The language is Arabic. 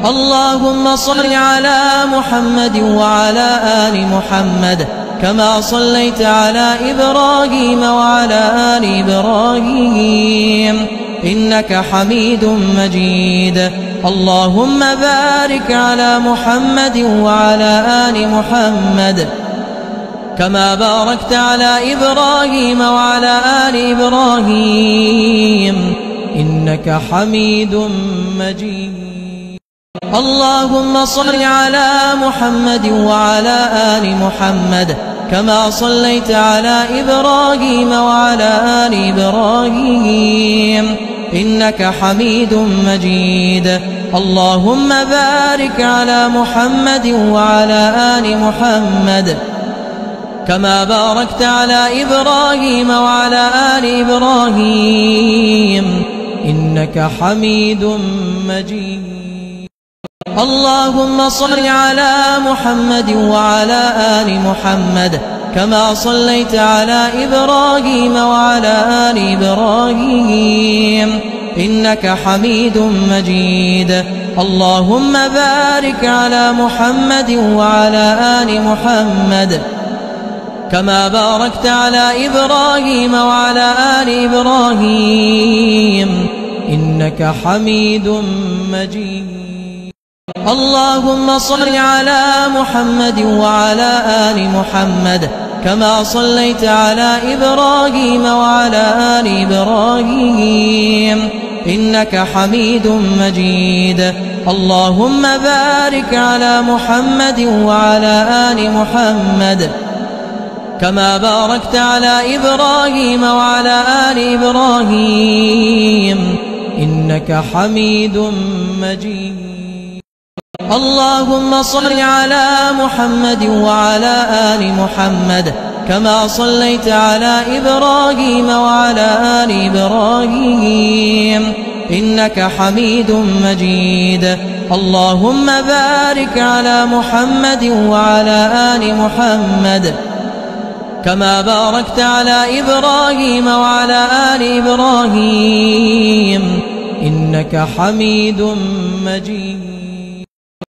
اللهم صل على محمد وعلى آل محمد كما صليت على إبراهيم وعلى آل إبراهيم إنك حميد مجيد. اللهم بارك على محمد وعلى آل محمد كما باركت على إبراهيم وعلى آل إبراهيم إنك حميد مجيد. اللهم صل على محمد وعلى آل محمد كما صليت على إبراهيم وعلى آل إبراهيم إنك حميد مجيد. اللهم بارك على محمد وعلى آل محمد كما باركت على إبراهيم وعلى آل إبراهيم إنك حميد مجيد. اللهم صل على محمد وعلى آل محمد كما صليت على إبراهيم وعلى آل إبراهيم إنك حميد مجيد. اللهم بارك على محمد وعلى آل محمد كما باركت على إبراهيم وعلى آل إبراهيم إنك حميد مجيد. اللهم صل على محمد وعلى آل محمد كما صليت على إبراهيم وعلى آل إبراهيم إنك حميد مجيد. اللهم بارك على محمد وعلى آل محمد كما باركت على إبراهيم وعلى آل إبراهيم إنك حميد مجيد. اللهم صل على محمد وعلى آل محمد كما صليت على إبراهيم وعلى آل إبراهيم إنك حميد مجيد. اللهم بارك على محمد وعلى آل محمد كما باركت على إبراهيم وعلى آل إبراهيم إنك حميد مجيد.